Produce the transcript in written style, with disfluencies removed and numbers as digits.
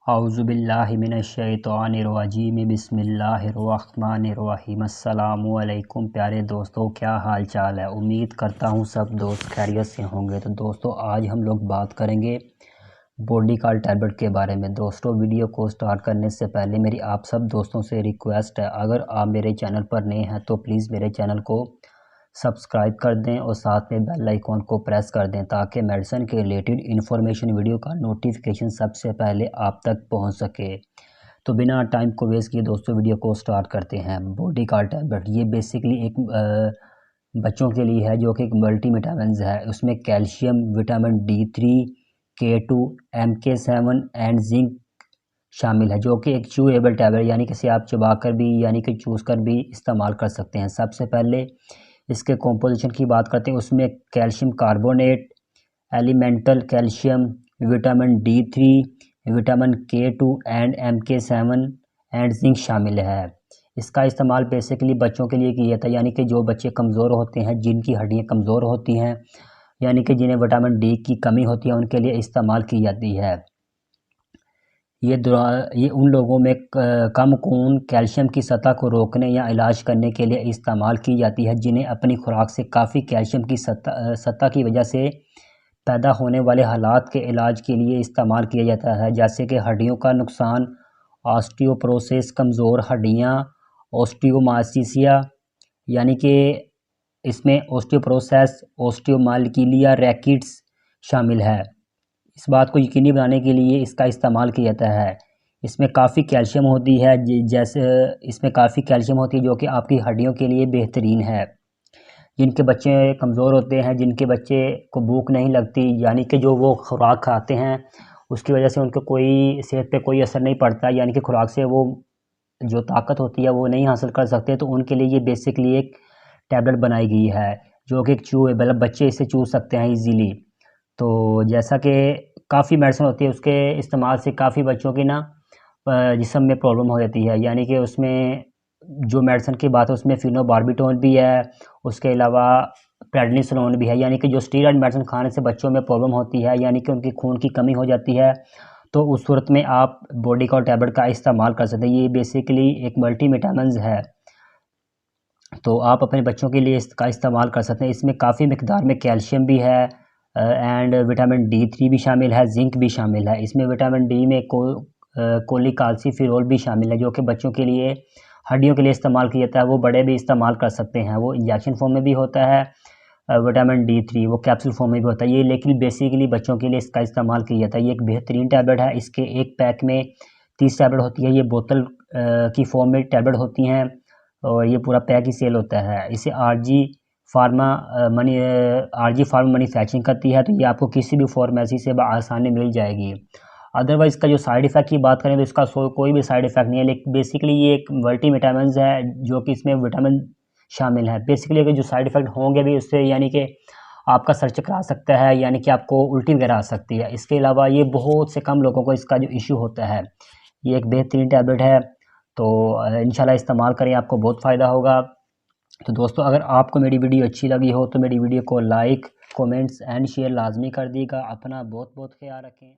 औज़ुबिल्लाहि मिनश्शैतानिर्रजीम बिस्मिल्लाहिर्रहमानिर्रहीम। अस्सलामु अलैकुम प्यारे दोस्तों, क्या हाल चाल है। उम्मीद करता हूँ सब दोस्त खैरियत से होंगे। तो दोस्तों आज हम लोग बात करेंगे बॉडीगार्ड टैबलेट के बारे में। दोस्तों वीडियो को स्टार्ट करने से पहले मेरी आप सब दोस्तों से रिक्वेस्ट है, अगर आप मेरे चैनल पर नए हैं तो प्लीज़ मेरे चैनल को सब्सक्राइब कर दें और साथ में बेल आइकॉन को प्रेस कर दें ताकि मेडिसिन के रिलेटेड इन्फॉर्मेशन वीडियो का नोटिफिकेशन सबसे पहले आप तक पहुंच सके। तो बिना टाइम को वेस्ट किए दोस्तों वीडियो को स्टार्ट करते हैं। बॉडीगार्ड टैबलेट ये बेसिकली एक बच्चों के लिए है जो कि एक मल्टीविटामिन है। उसमें calcium, vitamin D3, K2, MK7 and zinc शामिल है, जो कि एक चूएबल टैबलेट यानी कि इसे आप चबाकर भी यानी कि चूस कर भी इस्तेमाल कर सकते हैं। सबसे पहले इसके कॉम्पोजिशन की बात करते हैं। उसमें calcium carbonate, elemental calcium, vitamin D3, vitamin K2 and MK7 and zinc शामिल है। इसका इस्तेमाल बेसिकली बच्चों के लिए किया जाता है, यानी कि जो बच्चे कमज़ोर होते हैं, जिनकी हड्डियाँ कमज़ोर होती हैं, यानी कि जिन्हें विटामिन D की कमी होती है, उनके लिए इस्तेमाल की जाती है। ये उन लोगों में कम खून कैल्शियम की सतह को रोकने या इलाज करने के लिए इस्तेमाल की जाती है, जिन्हें अपनी खुराक से काफ़ी कैल्शियम की सतह की वजह से पैदा होने वाले हालात के इलाज के लिए इस्तेमाल किया जाता है, जैसे कि हड्डियों का नुकसान, ऑस्टियोपोरोसिस, कमज़ोर हड्डियाँ, ऑस्टियोमालासिया, यानी कि इसमें ऑस्टियोपोरोसिस, ऑस्टियोमालाकिया रैकेट्स शामिल है। इस बात को यकीनी बनाने के लिए इसका इस्तेमाल किया जाता है। इसमें काफ़ी कैल्शियम होती है, जैसे इसमें काफ़ी कैल्शियम होती है जो कि आपकी हड्डियों के लिए बेहतरीन है। जिनके बच्चे कमज़ोर होते हैं, जिनके बच्चे को भूख नहीं लगती, यानी कि जो वो खुराक खाते हैं उसकी वजह से उनको कोई सेहत पे कोई असर नहीं पड़ता, यानी कि खुराक से वो जो ताकत होती है वो नहीं हासिल कर सकते, तो उनके लिए ये बेसिकली एक टैबलेट बनाई गई है जो कि एक चूएबल, बच्चे इसे चूस सकते हैं ईजीली। तो जैसा कि काफ़ी मेडिसिन होती है, उसके इस्तेमाल से काफ़ी बच्चों की ना जिस्म में प्रॉब्लम हो जाती है, यानी कि उसमें जो मेडिसिन की बात है उसमें फिनोबार्बिटोल भी है, उसके अलावा प्रेडनिसोलोन भी है, यानी कि जो स्टीरॉयड मेडिसिन खाने से बच्चों में प्रॉब्लम होती है, यानी कि उनकी खून की कमी हो जाती है, तो उस सूरत में आप बॉडीगार्ड टैबलेट का इस्तेमाल कर सकते हैं। ये बेसिकली एक मल्टीविटामिन है, तो आप अपने बच्चों के लिए इसका इस्तेमाल कर सकते हैं। इसमें काफ़ी मिकदार में कैल्शियम भी है एंड विटामिन D3 भी शामिल है, जिंक भी शामिल है। इसमें विटामिन D में कोलिकाल्सिफेरॉल भी शामिल है, जो कि बच्चों के लिए हड्डियों के लिए इस्तेमाल किया जाता है। वो बड़े भी इस्तेमाल कर सकते हैं। वो इंजेक्शन फॉर्म में भी होता है विटामिन D3, वो कैप्सूल फॉर्म में भी होता है ये, लेकिन बेसिकली बच्चों के लिए इसका इस्तेमाल किया जाता है। ये एक बेहतरीन टैबलेट है। इसके एक पैक में 30 टैबलेट होती है। ये बोतल की फॉर्म में टैबलेट होती हैं और ये पूरा पैक ही सेल होता है। इसे RG फार्मा मैन्युफैक्चरिंग करती है, तो ये आपको किसी भी फार्मेसी से आसानी मिल जाएगी। अदरवाइज़ इसका जो साइड इफ़ेक्ट की बात करें तो इसका कोई भी साइड इफ़ेक्ट नहीं है, लेकिन बेसिकली ये एक मल्टीविटामिन है जो कि इसमें विटामिन शामिल है। बेसिकली अगर जो साइड इफ़ेक्ट होंगे भी उससे, यानी कि आपका सर चकरा सकता है, यानी कि आपको उल्टी वगैरह आ सकती है। इसके अलावा ये बहुत से कम लोगों को इसका जो इशू होता है। ये एक बेहतरीन टैबलेट है, तो इंशाल्लाह इस्तेमाल करें, आपको बहुत फ़ायदा होगा। तो दोस्तों अगर आपको मेरी वीडियो अच्छी लगी हो तो मेरी वीडियो को लाइक, कमेंट्स एंड शेयर लाजमी कर दीजिएगा। अपना बहुत बहुत ख्याल रखें।